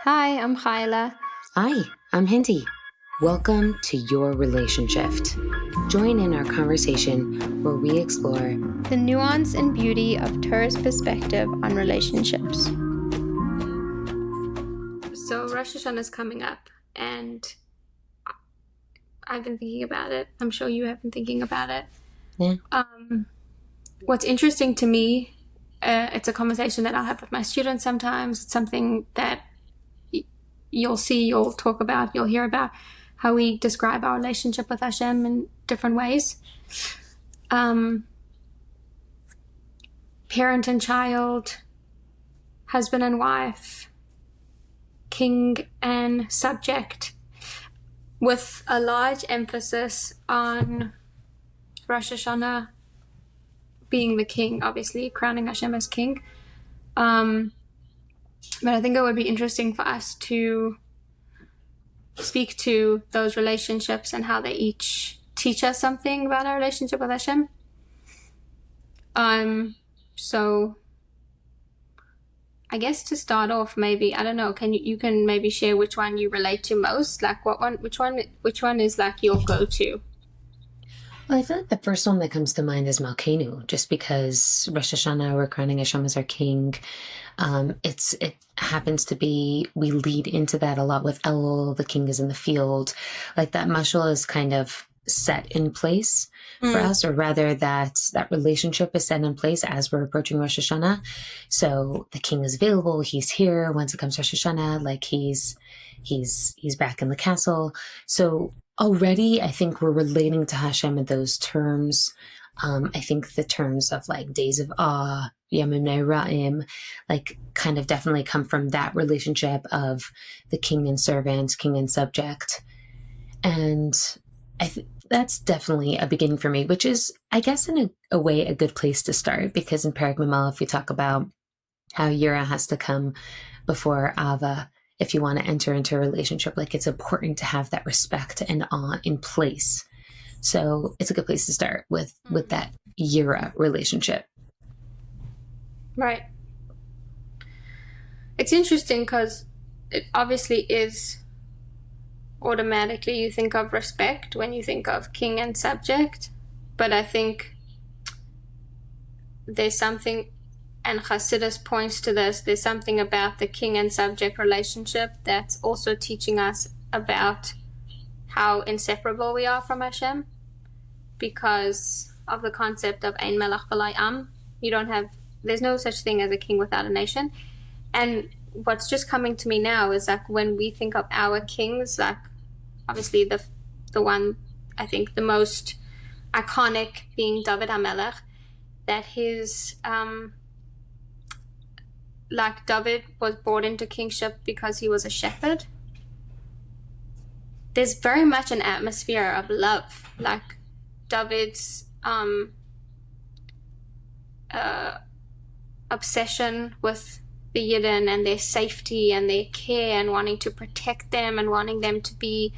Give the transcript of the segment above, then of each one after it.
Hi, I'm Chayale. Hi, I'm Hindi. Welcome to Your Relation Shift. Join in our conversation where we explore The nuance and beauty of Torah's perspective on relationships. So Rosh Hashanah is coming up, and I've been thinking about it. I'm sure you have been thinking about it. Yeah. What's interesting to me, it's a conversation that I'll have with my students sometimes. It's something that you'll see, you'll talk about, you'll hear about how we describe our relationship with Hashem in different ways. Parent and child, husband and wife, king and subject, with a large emphasis on Rosh Hashanah being the king, obviously, crowning Hashem as king. But I think it would be interesting for us to speak to those relationships and how they each teach us something about our relationship with Hashem. So I guess to start off, maybe, I don't know, you can maybe share which one you relate to most? Like which one is like your go-to? Well, I feel like the first one that comes to mind is Malkeinu, just because Rosh Hashanah, we're crowning Hashem as our king. It happens to be, we lead into that a lot with Elul, the king is in the field. Like that mashal is kind of set in place for us, or rather that relationship is set in place as we're approaching Rosh Hashanah. So the king is available, he's here. Once it comes Rosh Hashanah, like he's back in the castle. So already I think we're relating to Hashem in those terms. I think the terms of like days of awe, Yamim Noraim, like kind of definitely come from that relationship of the king and servant, king and subject. And that's definitely a beginning for me, which is, I guess, in a way, a good place to start, because in Perek Mamalev, we talk about how Yira has to come before Ava if you want to enter into a relationship. Like, it's important to have that respect and awe in place. So it's a good place to start with that Yira relationship. Right. It's interesting because it obviously is automatically you think of respect when you think of king and subject, but I think there's something, and Chassidus points to this, there's something about the king and subject relationship that's also teaching us about how inseparable we are from Hashem, because of the concept of ein melech v'lo am. There's no such thing as a king without a nation. And what's just coming to me now is like when we think of our kings, like obviously the one, I think the most iconic being Dovid HaMelech, that his like Dovid was brought into kingship because he was a shepherd. There's very much an atmosphere of love, like David's obsession with the Yidden and their safety and their care and wanting to protect them and wanting them to be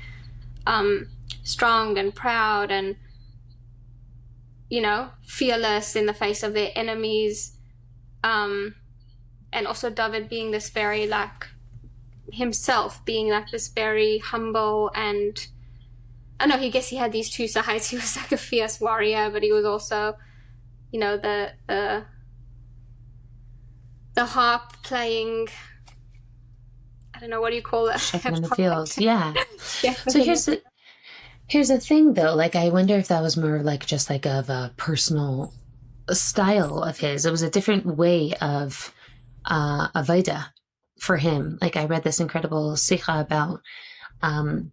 strong and proud and, fearless in the face of their enemies. And also David being this very, like, himself being like this very humble, and I know, he had these two sides. He was like a fierce warrior, but he was also, the harp playing, I don't know, what do you call it? Shepherd in the field. Yeah. So here's the thing though, like I wonder if that was more like just like of a personal style of his. It was a different way of avodah for him. Like I read this incredible sikha about Dovid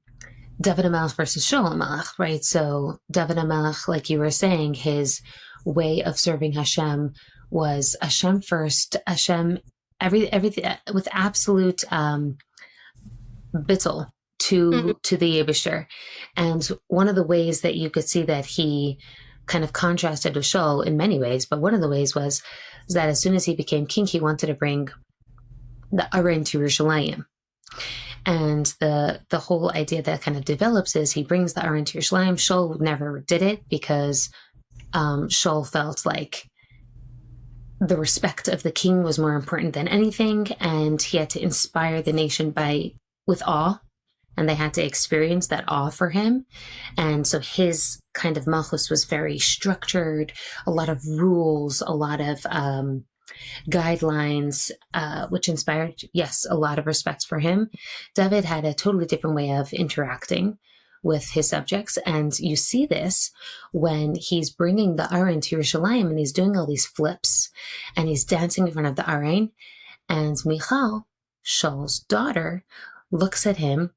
HaMelech versus Shaul HaMelech, right? So Dovid HaMelech, like you were saying, his way of serving Hashem was Hashem first, Hashem everything with absolute bittul to the Yebusher. And one of the ways that you could see that he kind of contrasted with Shaul in many ways, but one of the ways was that as soon as he became king, he wanted to bring the Aron to Yerushalayim. And the whole idea that kind of develops is he brings the Aron to Yerushalayim. Shaul never did it because Shaul felt like the respect of the king was more important than anything, and he had to inspire the nation with awe, and they had to experience that awe for him. And so his kind of malchus was very structured, a lot of rules, a lot of guidelines, which inspired, yes, a lot of respect for him. Dovid had a totally different way of interacting with his subjects, and you see this when he's bringing the Aron to Yerushalayim, and he's doing all these flips, and he's dancing in front of the Aron, and Michal, Shaul's daughter, looks at him,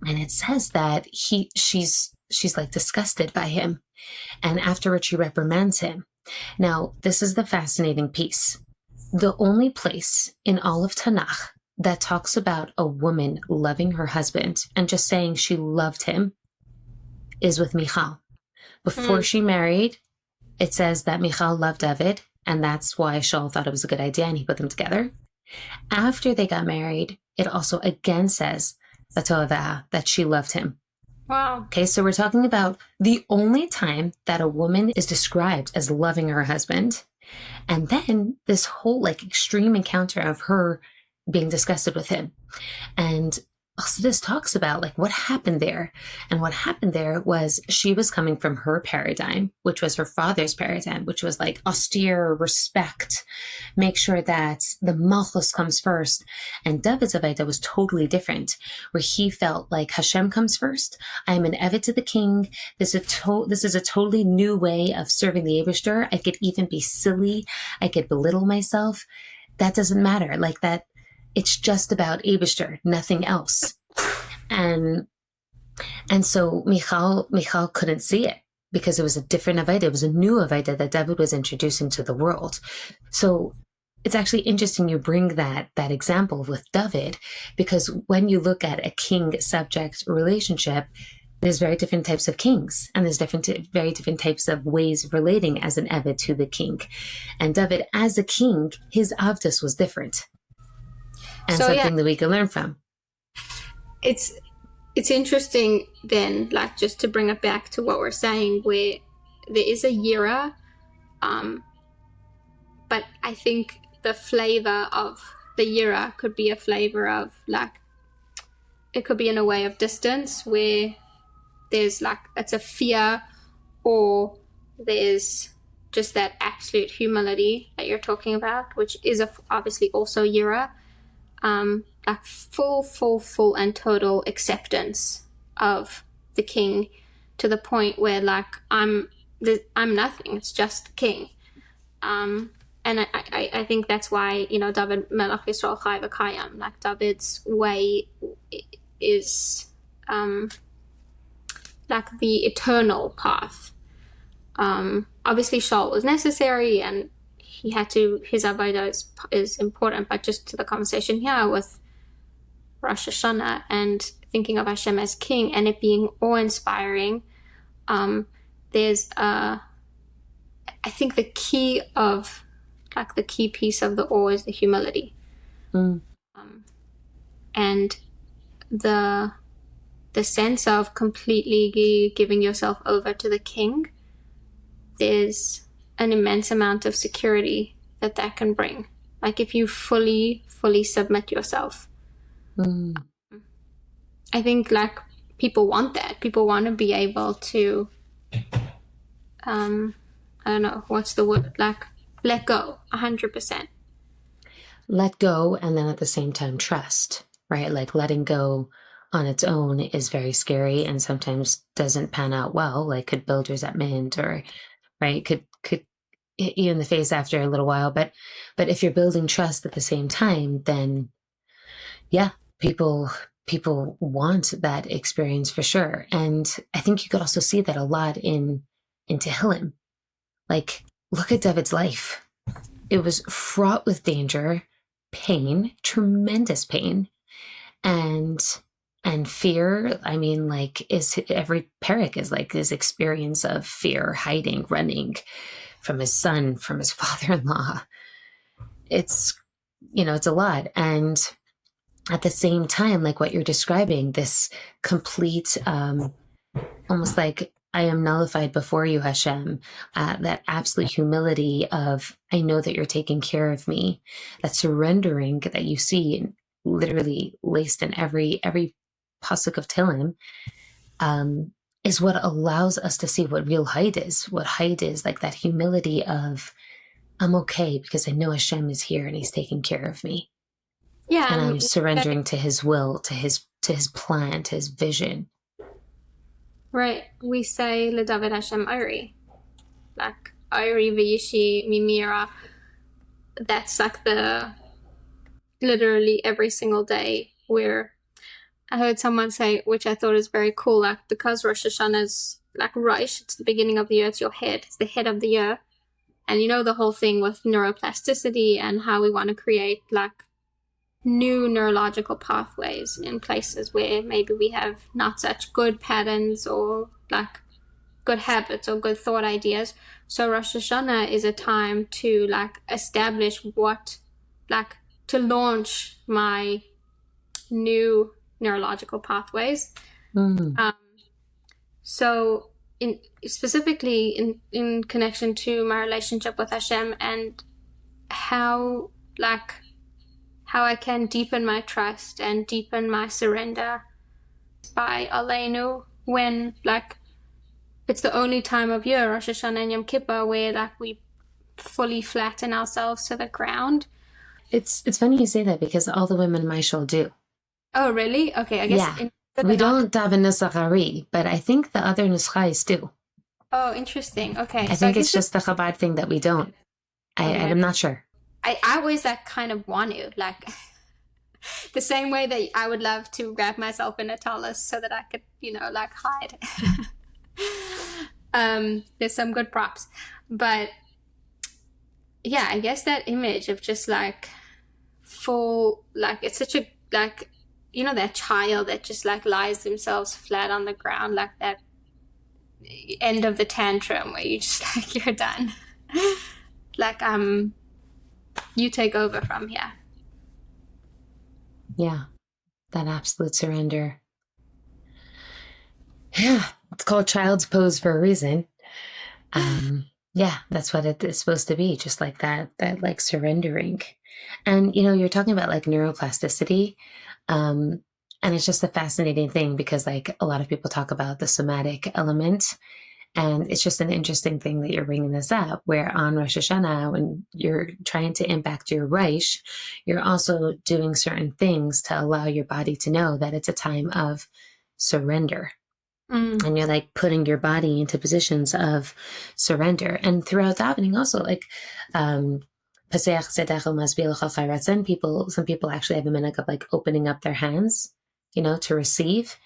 and it says that she's like disgusted by him, and afterwards she reprimands him. Now, this is the fascinating piece. The only place in all of Tanakh that talks about a woman loving her husband and just saying she loved him is with Michal. Before she married, it says that Michal loved Dovid, and that's why Shaul thought it was a good idea and he put them together. After they got married, it also again says that she loved him. Wow. Okay, so we're talking about the only time that a woman is described as loving her husband, and then this whole like extreme encounter of her being disgusted with him. And Chassidus talks about like what happened there. And what happened there was she was coming from her paradigm, which was her father's paradigm, which was like austere respect, make sure that the malchus comes first. And David's Avaida was totally different, where he felt like Hashem comes first. I am an Eved to the king. This is a totally new way of serving the Eibishter. I could even be silly. I could belittle myself. That doesn't matter. Like that. It's just about Eibishter, nothing else. And so Michal couldn't see it because it was a different Avaida. It was a new Avaida that David was introducing to the world. So it's actually interesting you bring that example with David, because when you look at a king-subject relationship, there's very different types of kings, and there's very different types of ways of relating as an Eved to the king. And David, as a king, his avdus was different. And so, something that we can learn from. It's interesting then, like just to bring it back to what we're saying, where there is a yira, but I think the flavor of the yira could be a flavor of like, it could be in a way of distance where there's like, it's a fear, or there's just that absolute humility that you're talking about, which is obviously also yira. Like full and total acceptance of the king, to the point where like I'm nothing. It's just the king. And I think that's why, Dovid Melech Yisrael Chai V'Kayam, like David's way is like the eternal path. Obviously Shaul was necessary, and his Avaida is important, but just to the conversation here with Rosh Hashanah and thinking of Hashem as king and it being awe-inspiring, there's I think the key piece of the awe is the humility. And the sense of completely giving yourself over to the king. There's an immense amount of security that can bring. Like if you fully submit yourself. I think like people want that. People want to be able to, I don't know, what's the word? Like let go 100%. Let go, and then at the same time trust, right? Like letting go on its own is very scary and sometimes doesn't pan out well, like could build resentment, or right, could hit you in the face after a little while. But if you're building trust at the same time, then yeah, people want that experience for sure. And I think you could also see that a lot in Tehillim. Like, look at David's life. It was fraught with danger, pain, tremendous pain, and fear. I mean, like, every parak is like this experience of fear, hiding, running from his son, from his father-in-law. It's a lot. And at the same time, like what you're describing, this complete, almost like I am nullified before you, Hashem. That absolute humility of, I know that you're taking care of me. That surrendering that you see literally laced in every pasuk of Tehillim, is what allows us to see what real height is. What height is, like that humility of, I'm okay because I know Hashem is here and he's taking care of me. Yeah, And I'm surrendering to his will, to his plan, to his vision. Right. We say le Dovid Hashem Ori. Like Ori v'yishi mimira. That's like the literally every single day where I heard someone say, which I thought is very cool, like because Rosh Hashanah is like Rosh, it's the beginning of the year, it's your head, it's the head of the year. And you know the whole thing with neuroplasticity and how we want to create like new neurological pathways in places where maybe we have not such good patterns or like good habits or good thought ideas. So Rosh Hashanah is a time to like establish what, like to launch my new neurological pathways. So specifically in connection to my relationship with Hashem and how I can deepen my trust and deepen my surrender by Aleinu, when like it's the only time of year, Rosh Hashanah and Yom Kippur, where like we fully flatten ourselves to the ground. It's funny you say that because all the women in my shul do. Oh, really? Okay, I guess. Yeah. We don't daven Nusach, but I think the other Nuschais do. Oh, interesting. Okay. I think it's just the Chabad thing that we don't. I'm not sure. I always like kind of want to, like the same way that I would love to wrap myself in a tallis so that I could, like hide. There's some good props. But yeah, I guess that image of just like full, like it's such a, like, that child that just like lies themselves flat on the ground, like that end of the tantrum where you just like, you're done. Like, you take over from here. Yeah, that absolute surrender. Yeah, it's called child's pose for a reason. Yeah, that's what it is supposed to be, just like that like surrendering. And, you're talking about like neuroplasticity. And it's just a fascinating thing because like a lot of people talk about the somatic element. And it's just an interesting thing that you're bringing this up, where on Rosh Hashanah, when you're trying to impact your Rosh, you're also doing certain things to allow your body to know that it's a time of surrender. And you're like putting your body into positions of surrender. And throughout davening also, like, some people actually have a minute of like opening up their hands, to receive.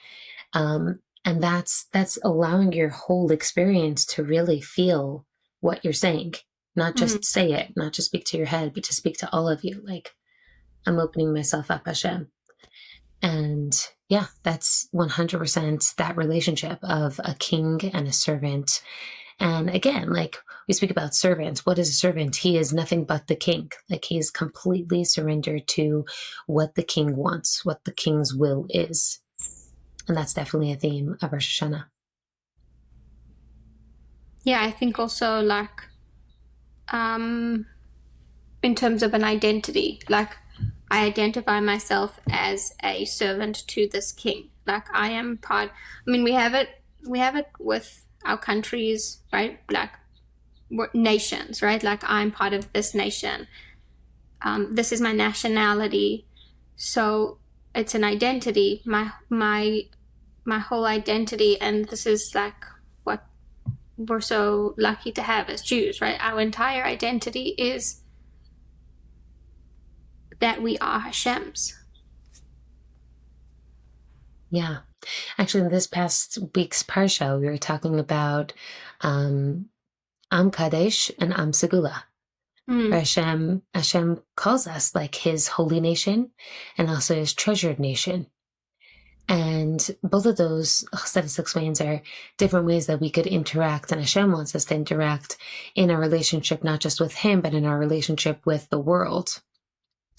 And that's allowing your whole experience to really feel what you're saying, not just say it, not just speak to your head, but to speak to all of you. Like, I'm opening myself up, Hashem. And yeah, that's 100% that relationship of a king and a servant. And again, like we speak about servants. What is a servant? He is nothing but the king. Like he is completely surrendered to what the king wants, what the king's will is. And that's definitely a theme of Rosh Hashanah. Yeah, I think also like, in terms of an identity, like I identify myself as a servant to this king. Like I am part, we have it with our countries, right? Like nations, right? Like I'm part of this nation. This is my nationality. So it's an identity, my whole identity, and this is like what we're so lucky to have as Jews, right? Our entire identity is that we are Hashem's. Yeah. Actually, in this past week's Parsha, we were talking about Am Kadesh and Am Segula. Hashem calls us like his holy nation and also his treasured nation. And both of those, Chassidus explains, are different ways that we could interact, and Hashem wants us to interact in a relationship, not just with him, but in our relationship with the world,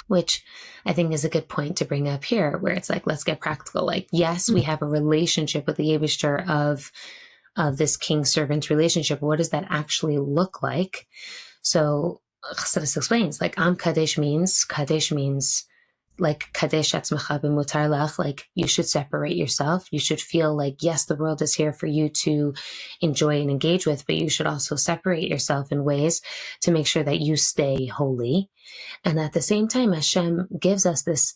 which I think is a good point to bring up here, where it's like, let's get practical. Like, yes, we have a relationship with the Yevishter of of this king-servant relationship. What does that actually look like? So Chassidus explains, like, Am Kadesh means like Kadesh Atzmacha b'mutar lach, like you should separate yourself. You should feel like, yes, the world is here for you to enjoy and engage with, but you should also separate yourself in ways to make sure that you stay holy. And at the same time, Hashem gives us this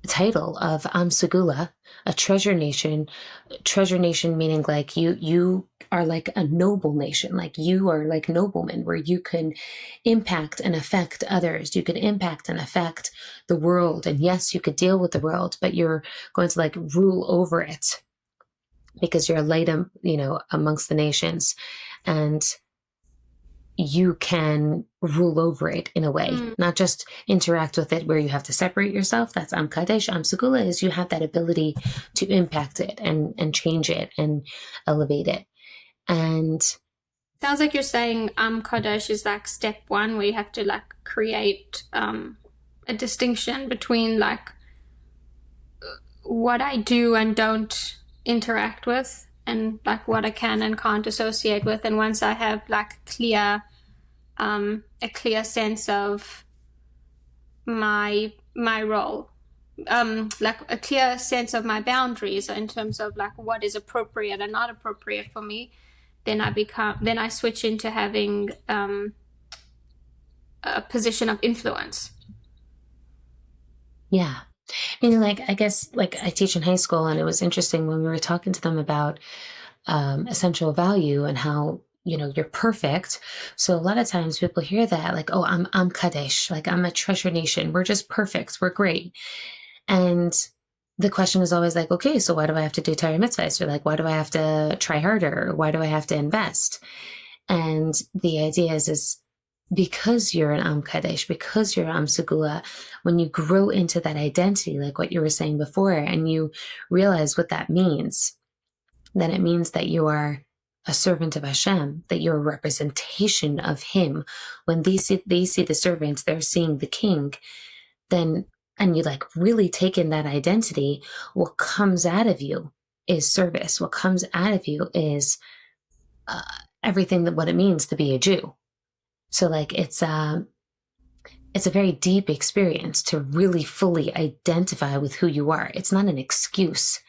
title of Am Segula, a treasure nation meaning like you are like a noble nation, like you are like noblemen, where you can impact and affect others. You can impact and affect the world. And yes, you could deal with the world, but you're going to like rule over it because you're a light, amongst the nations. And you can rule over it in a way, not just interact with it where you have to separate yourself. That's Am Kadesh. Am Segula is you have that ability to impact it and change it and elevate it. And sounds like you're saying Am Kadesh is like step one, where you have to like create a distinction between like what I do and don't interact with, and like what I can and can't associate with. And once I have like a clear sense of my role, like a clear sense of my boundaries in terms of like what is appropriate and not appropriate for me, then I switch into having a position of influence. Yeah. Like, I guess, like I teach in high school, and it was interesting when we were talking to them about essential value and how, you're perfect. So a lot of times people hear that like, oh, I'm Kadesh, like I'm a treasure nation. We're just perfect. We're great. And the question is always like, okay, so why do I have to do Torah mitzvahs? Or like, why do I have to try harder? Or why do I have to invest? And the idea is because you're an Am Kadesh, because you're Am Segula, when you grow into that identity, like what you were saying before, and you realize what that means, then it means that you are a servant of Hashem, that you're a representation of Him. When they see the servant, they're seeing the king, then, and you like really take in that identity, what comes out of you is service. What comes out of you is everything what it means to be a Jew. So like it's a very deep experience to really fully identify with who you are. It's not an excuse.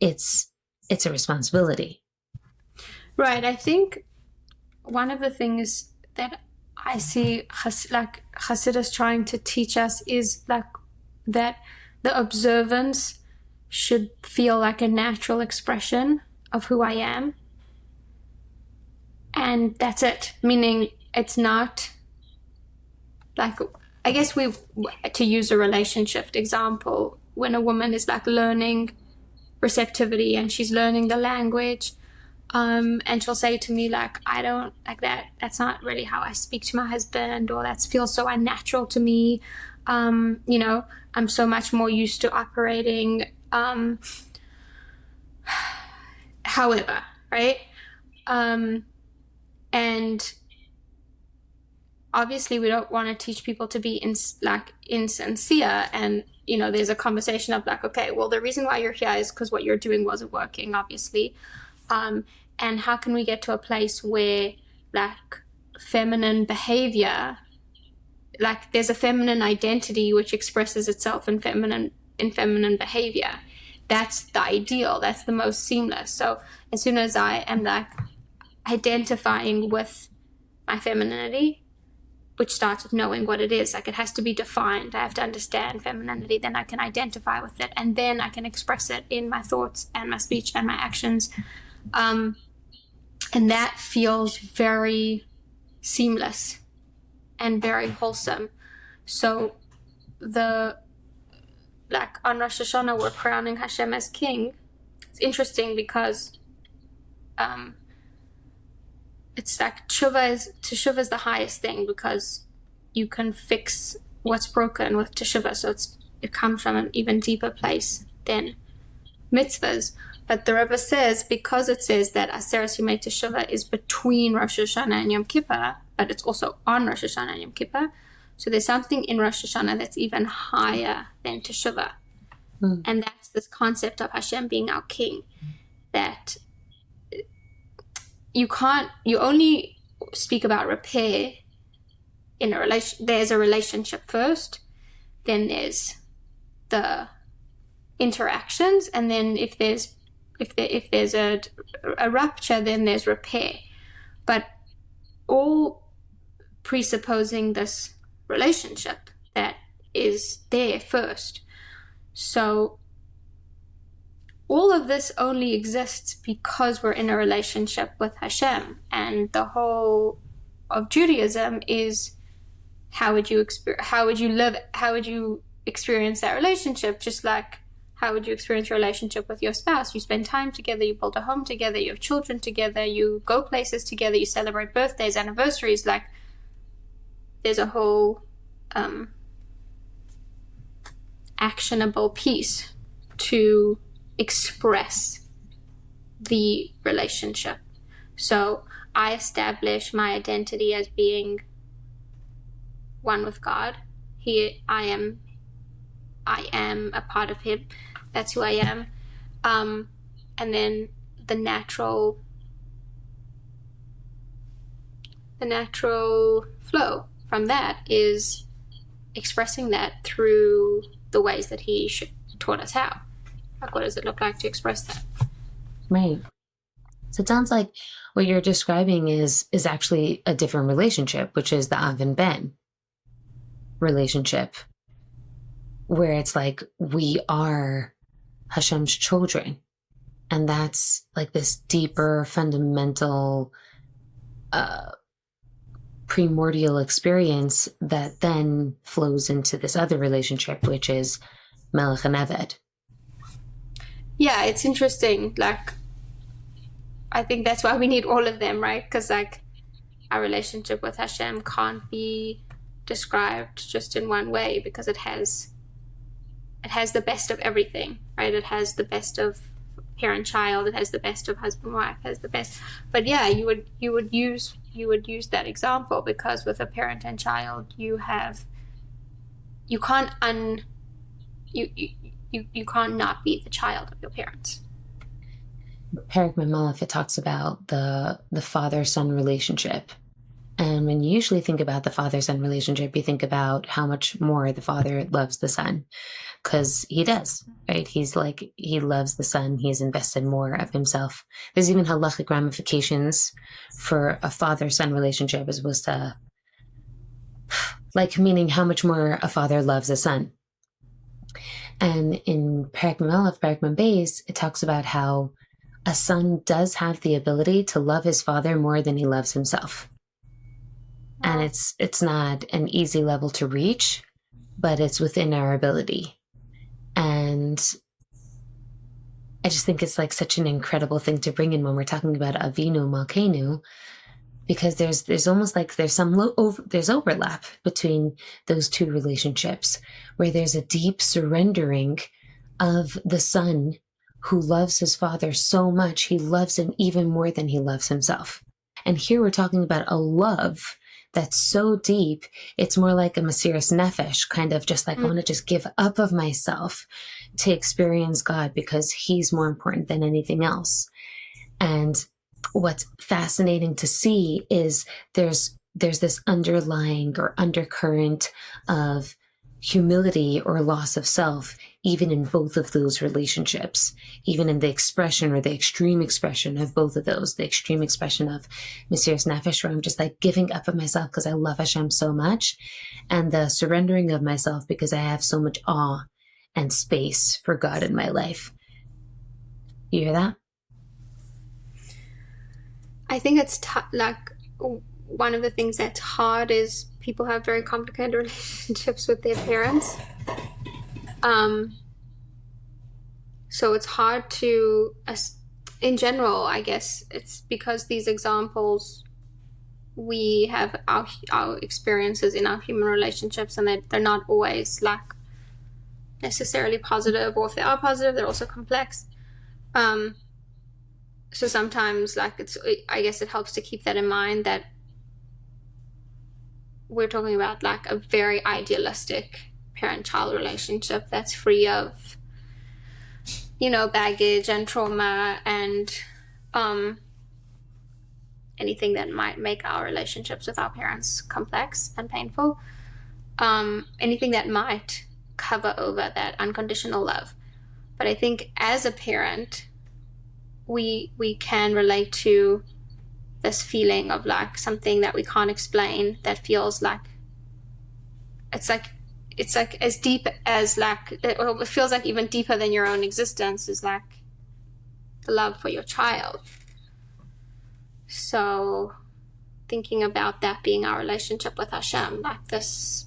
It's a responsibility. Right. I think one of the things that I see like Chassidus trying to teach us is like that the observance should feel like a natural expression of who I am. And that's it. Meaning it's not like, I guess to use a relationship example, when a woman is like learning receptivity and she's learning the language, and she'll say to me like, I don't like that. That's not really how I speak to my husband, or that feels so unnatural to me. I'm so much more used to operating however, right? And obviously we don't want to teach people to be insincere, and there's a conversation of like, okay, well, the reason why you're here is because what you're doing wasn't working, obviously, and how can we get to a place where like feminine behavior, like there's a feminine identity which expresses itself in feminine behavior. That's the ideal, that's the most seamless. So as soon as I am like identifying with my femininity, which starts with knowing what it is, like it has to be defined. I have to understand femininity, then I can identify with it, and then I can express it in my thoughts and my speech and my actions. And that feels very seamless and very wholesome. So like on Rosh Hashanah, we're crowning Hashem as king. It's interesting because it's like teshuvah is the highest thing, because you can fix what's broken with teshuvah. So it comes from an even deeper place than mitzvahs. But the Rebbe says, because it says that Aseret Yemei Teshuvah is between Rosh Hashanah and Yom Kippur, but it's also on Rosh Hashanah and Yom Kippur, so there's something in Rosh Hashanah that's even higher than Teshuvah. And that's this concept of Hashem being our king, that you only speak about repair in a relation. There's a relationship first, then there's the interactions, and then if there's a rupture, then there's repair. But all presupposing this relationship that is there first. So all of this only exists because we're in a relationship with Hashem, and the whole of Judaism is how would you experience that relationship? Just like how would you experience your relationship with your spouse? You spend time together, you build a home together, you have children together, you go places together, you celebrate birthdays, anniversaries. Like there's a whole actionable piece to express the relationship. So I establish my identity as being one with God. I am a part of Him. That's who I am. And then the natural flow from that is expressing that through the ways that He taught us how. Like, what does it look like to express that? Right. So it sounds like what you're describing is actually a different relationship, which is the Av and Ben relationship, where it's like we are Hashem's children. And that's like this deeper, fundamental, primordial experience that then flows into this other relationship, which is Melech and Eved. Yeah, it's interesting. Like, I think that's why we need all of them, right? Because like our relationship with Hashem can't be described just in one way, because it has the best of everything, right? It has the best of parent-child, it has the best of husband-wife, it has the best. But yeah, you would use that example, because with a parent and child, you can't not be the child of your parents. Perek Memalef, it talks about the father-son relationship. And when you usually think about the father-son relationship, you think about how much more the father loves the son, because he does, right? He's like, he loves the son. He's invested more of himself. There's even halachic ramifications for a father-son relationship as opposed to, like, meaning how much more a father loves a son. And in Perek Memalef, Perek Membeis, it talks about how a son does have the ability to love his father more than he loves himself. And it's not an easy level to reach, but it's within our ability. And I just think it's like such an incredible thing to bring in when we're talking about Avinu Malkeinu, because there's almost like there's overlap between those two relationships, where there's a deep surrendering of the son who loves his father so much, he loves him even more than he loves himself. And here we're talking about a love that's so deep, it's more like a Mesiras Nefesh, kind of just like, I want to just give up of myself to experience God, because He's more important than anything else. And what's fascinating to see is there's this underlying or undercurrent of humility or loss of self, even in both of those relationships, even in the expression or the extreme expression of both of those, the extreme expression of Mesiras Nefesh, where I'm just like giving up of myself because I love Hashem so much, and the surrendering of myself because I have so much awe and space for God in my life. You hear that? I think it's like one of the things that's hard is people have very complicated relationships with their parents. So it's hard to, in general, I guess it's because these examples, we have our experiences in our human relationships, and they're not always like necessarily positive, or if they are positive, they're also complex. So sometimes I guess it helps to keep that in mind, that we're talking about like a very idealistic parent-child relationship that's free of baggage and trauma and anything that might make our relationships with our parents complex and painful. Anything that might cover over that unconditional love. But I think as a parent, we can relate to this feeling of like something that we can't explain, that feels like it's like as deep as like, it feels like even deeper than your own existence, is like the love for your child. So thinking about that being our relationship with Hashem, like this,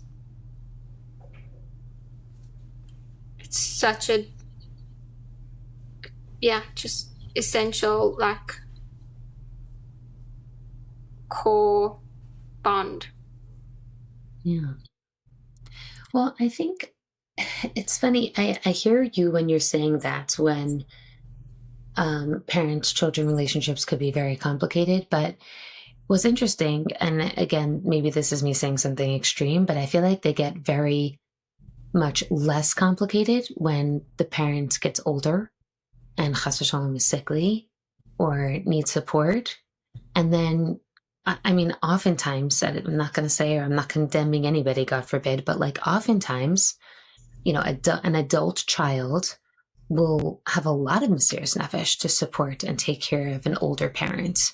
it's such a, just essential, like core bond. Yeah. Well, I think it's funny. I hear you when you're saying that, when parents-children relationships could be very complicated. But what's interesting, and again, maybe this is me saying something extreme, but I feel like they get very much less complicated when the parent gets older and chas v'shalom is sickly or needs support. And then, I mean, oftentimes, I'm not going to say, or I'm not condemning anybody, God forbid, but like oftentimes, an adult child will have a lot of mysterious nefesh to support and take care of an older parent,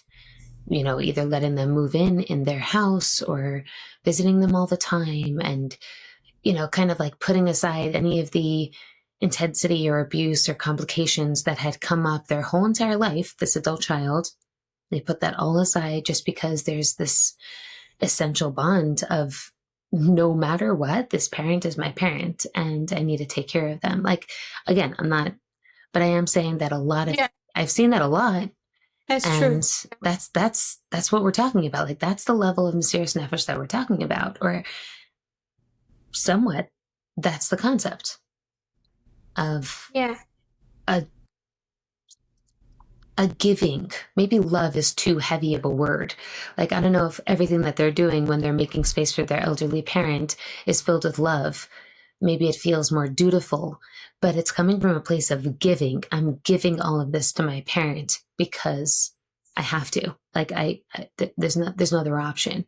either letting them move in their house or visiting them all the time. And, kind of like putting aside any of the intensity or abuse or complications that had come up their whole entire life, this adult child, they put that all aside just because there's this essential bond of, no matter what, this parent is my parent and I need to take care of them. Like, again, but I am saying that I've seen that a lot. That's and true. That's what we're talking about. Like, that's the level of mysterious nefesh that we're talking about, or somewhat that's the concept of a giving. Maybe love is too heavy of a word. Like, I don't know if everything that they're doing when they're making space for their elderly parent is filled with love. Maybe it feels more dutiful, but it's coming from a place of giving. I'm giving all of this to my parent because I have to. Like, there's no other option.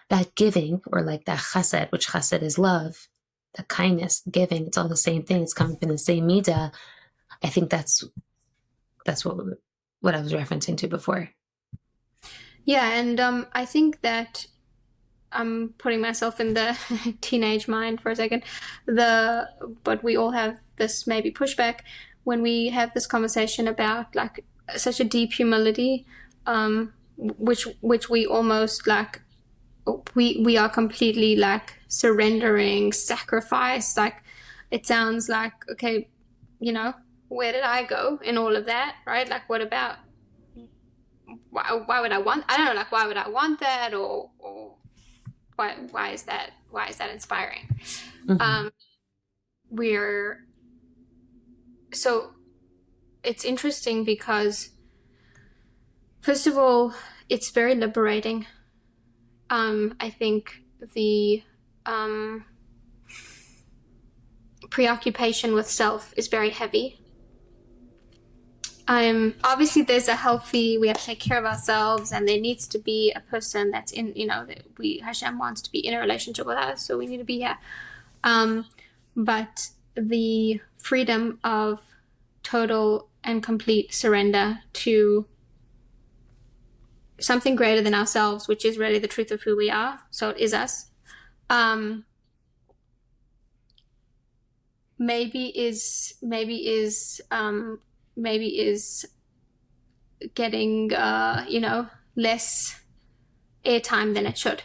That giving, or like that chesed, which chesed is love, the kindness, giving, it's all the same thing. It's coming from the same midah. I think that's what I was referencing to before. Yeah, and I think that I'm putting myself in the teenage mind for a second. But we all have this maybe pushback when we have this conversation about like such a deep humility, which we almost like we are completely like surrendering, sacrifice. Like, it sounds like, okay, where did I go in all of that, right? Like, what about why would I want? I don't know. Like, why would I want that, or why is that inspiring? Mm-hmm. So it's interesting because, first of all, it's very liberating. I think the preoccupation with self is very heavy. Obviously there's we have to take care of ourselves, and there needs to be a person that's in, Hashem wants to be in a relationship with us, so we need to be here. But the freedom of total and complete surrender to something greater than ourselves, which is really the truth of who we are, so it is us, maybe is getting less airtime than it should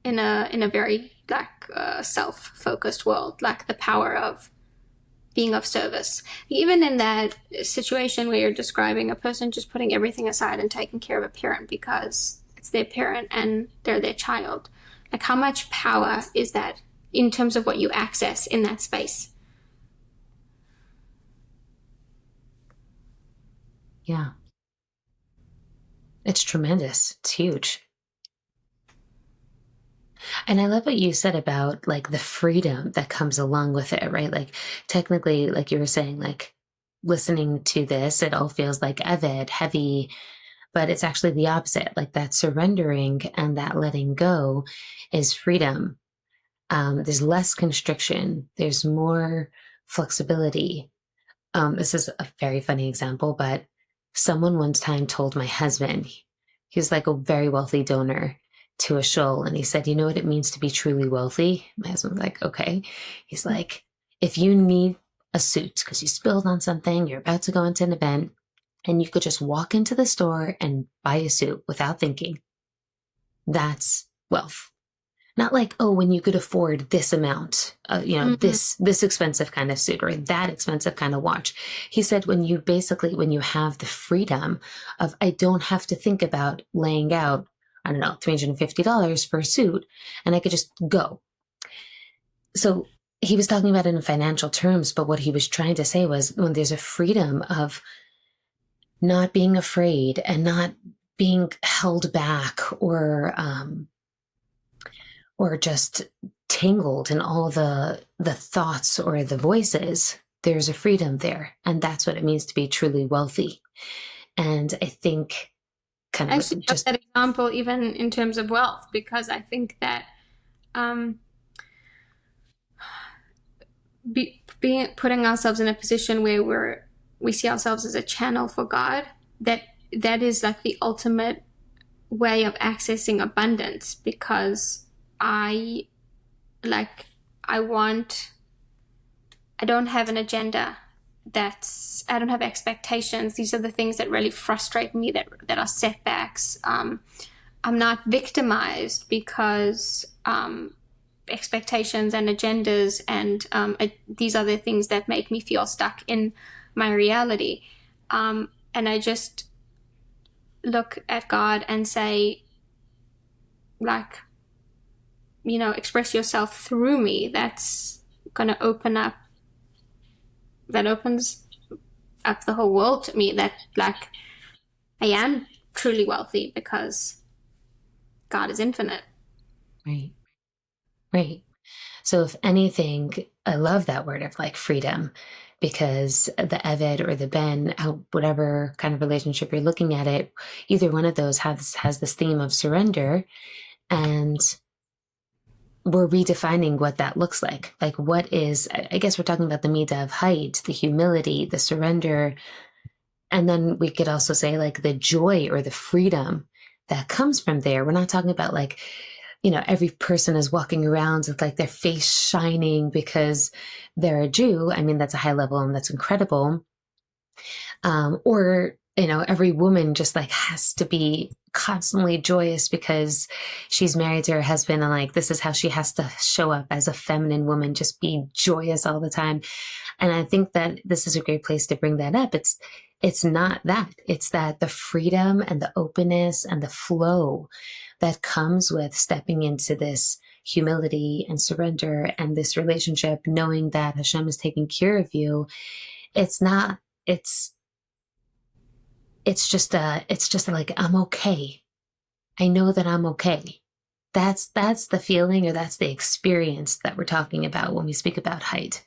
in a very like self-focused world. Like, the power of being of service, even in that situation where you're describing a person just putting everything aside and taking care of a parent because it's their parent and they're their child. Like, how much power is that in terms of what you access in that space? Yeah. It's tremendous. It's huge. And I love what you said about like the freedom that comes along with it, right? Like, technically, like you were saying, like listening to this, it all feels like Eved, heavy, but it's actually the opposite. Like that surrendering and that letting go is freedom. There's less constriction. There's more flexibility. This is a very funny example, but someone one time told my husband, he was like a very wealthy donor to a Shaul, and he said, you know what it means to be truly wealthy? My husband was like, okay. He's like, if you need a suit because you spilled on something, you're about to go into an event, and you could just walk into the store and buy a suit without thinking, that's wealth. Not like, oh, when you could afford this amount, this expensive kind of suit or that expensive kind of watch. He said, when you have the freedom of, I don't have to think about laying out, I don't know, $350 for a suit, and I could just go. So he was talking about it in financial terms, but what he was trying to say was when there's a freedom of not being afraid and not being held back or just tangled in all the thoughts or the voices, there's a freedom there. And that's what it means to be truly wealthy. And I think kind of actually just that example, even in terms of wealth, because I think that putting ourselves in a position where we see ourselves as a channel for God, that is like the ultimate way of accessing abundance, because I don't have an agenda. I don't have expectations. These are the things that really frustrate me, that are setbacks. I'm not victimized because expectations and agendas and these are the things that make me feel stuck in my reality. And I just look at God and say, like, express yourself through me. That's going to opens up the whole world to me, that like I am truly wealthy because God is infinite. Right. So if anything, I love that word of like freedom, because the Eved or the Ben, whatever kind of relationship you're looking at it, either one of those has this theme of surrender, and we're redefining what that looks like. Like, what is, I guess we're talking about the midah of height, the humility, the surrender. And then we could also say like the joy or the freedom that comes from there. We're not talking about like, every person is walking around with like their face shining because they're a Jew. I mean, that's a high level and that's incredible. Or every woman just like has to be constantly joyous because she's married to her husband, and like this is how she has to show up as a feminine woman, just be joyous all the time. And I think that this is a great place to bring that up. It's not that. It's that the freedom and the openness and the flow that comes with stepping into this humility and surrender and this relationship, knowing that Hashem is taking care of you. It's just like, I'm okay. I know that I'm okay. That's the feeling, or that's the experience that we're talking about when we speak about height.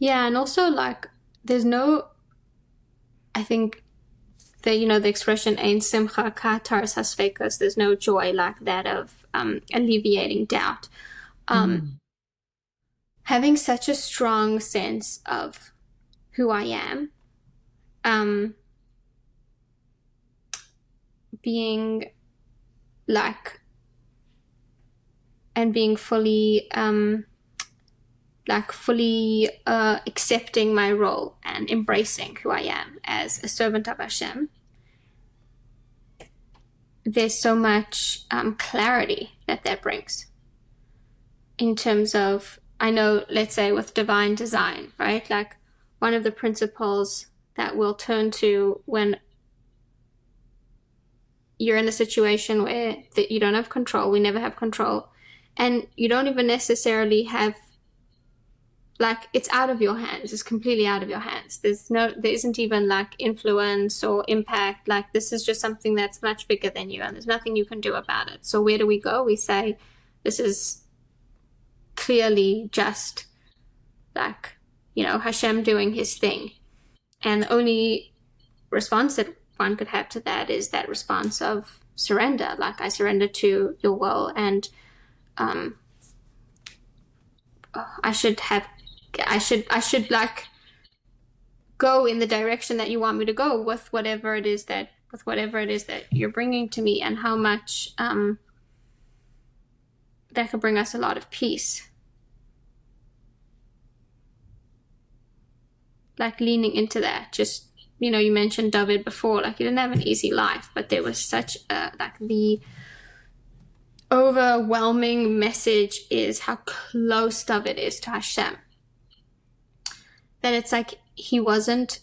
Yeah. And also like, I think that, the expression ein simcha kataras hasfekos, there's no joy like that of alleviating doubt. Having such a strong sense of who I am, being like, and being fully accepting my role and embracing who I am as a servant of Hashem. There's so much clarity that brings in terms of, I know, let's say with divine design, right? Like one of the principles that we'll turn to when you're in a situation where that you don't have control, we never have control, and you don't even necessarily have, like, it's out of your hands. It's completely out of your hands. There isn't even like influence or impact. Like, this is just something that's much bigger than you, and there's nothing you can do about it. So where do we go? We say, this is clearly just like, Hashem doing his thing. And the only response that one could have to that is that response of surrender. Like, I surrender to your will, and I should like go in the direction that you want me to go with whatever it is that you're bringing to me, and how much that could bring us a lot of peace. Like, leaning into that. Just, you know, you mentioned Dovid before, like, he didn't have an easy life, but there was such the overwhelming message is how close Dovid is to Hashem. That it's like he wasn't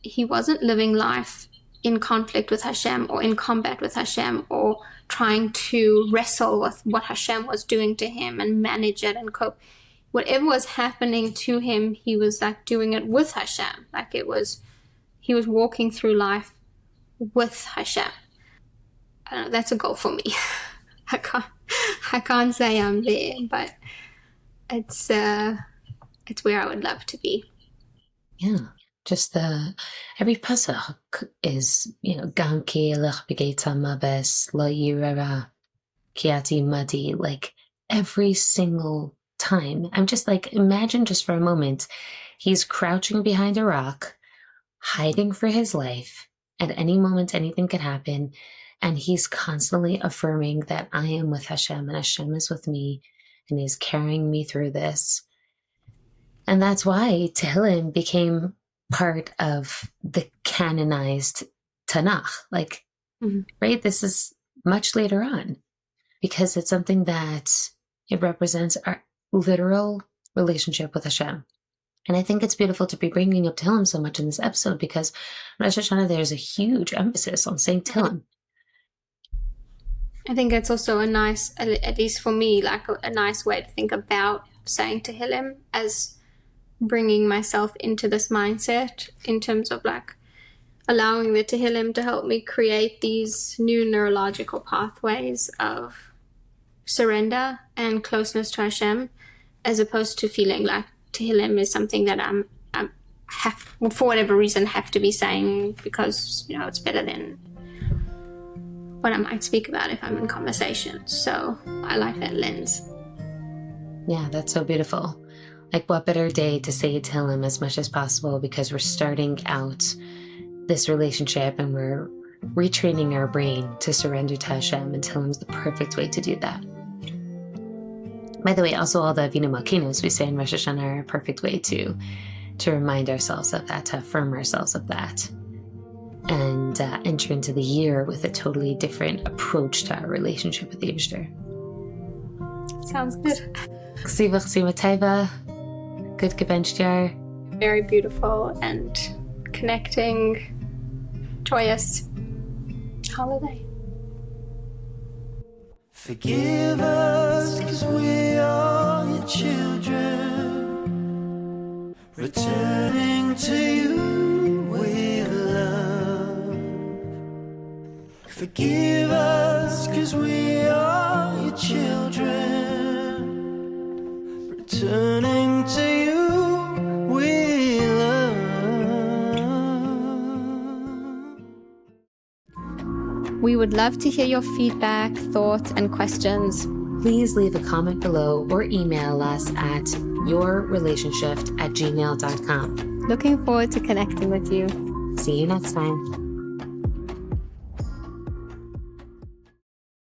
living life in conflict with Hashem, or in combat with Hashem, or trying to wrestle with what Hashem was doing to him and manage it and cope. Whatever was happening to him, he was like doing it with Hashem. Like, he was walking through life with Hashem. I don't know, that's a goal for me. I can't say I'm there, but it's where I would love to be. Yeah, just every pasuk is, you know, Gam ki elech b'geita mabes lo yirara kiati madi. Like, every single time, I'm just like, imagine just for a moment, he's crouching behind a rock, hiding for his life. At any moment, anything could happen. And he's constantly affirming that I am with Hashem, and Hashem is with me, and he's carrying me through this. And that's why Tehillim became part of the canonized Tanakh. Like, right? This is much later on, because it's something that it represents our literal relationship with Hashem. And I think it's beautiful to be bringing up Tehillim so much in this episode, because Rosh Hashanah, there's a huge emphasis on saying Tehillim. I think it's also a nice, at least for me, like a nice way to think about saying Tehillim as bringing myself into this mindset, in terms of like allowing the Tehillim to help me create these new neurological pathways of surrender and closeness to Hashem, as opposed to feeling like Tehillim is something that for whatever reason, have to be saying because, you know, it's better than what I might speak about if I'm in conversation. So I like that lens. Yeah, that's so beautiful. Like, what better day to say Tehillim as much as possible, because we're starting out this relationship and we're retraining our brain to surrender to Hashem, and Tehillim is the perfect way to do that. By the way, also all the Avinu Malkenos we say in Rosh Hashanah are a perfect way to remind ourselves of that, to affirm ourselves of that, and enter into the year with a totally different approach to our relationship with the Eibishter. Sounds good. Good gebencht. Very beautiful and connecting, joyous holiday. Forgive us, 'cause we are your children, returning to you with love. Forgive us, 'cause we are your children, returning to you with love. We would love to hear your feedback, thoughts, and questions. Please leave a comment below or email us at yourrelationshift@gmail.com. Looking forward to connecting with you. See you next time.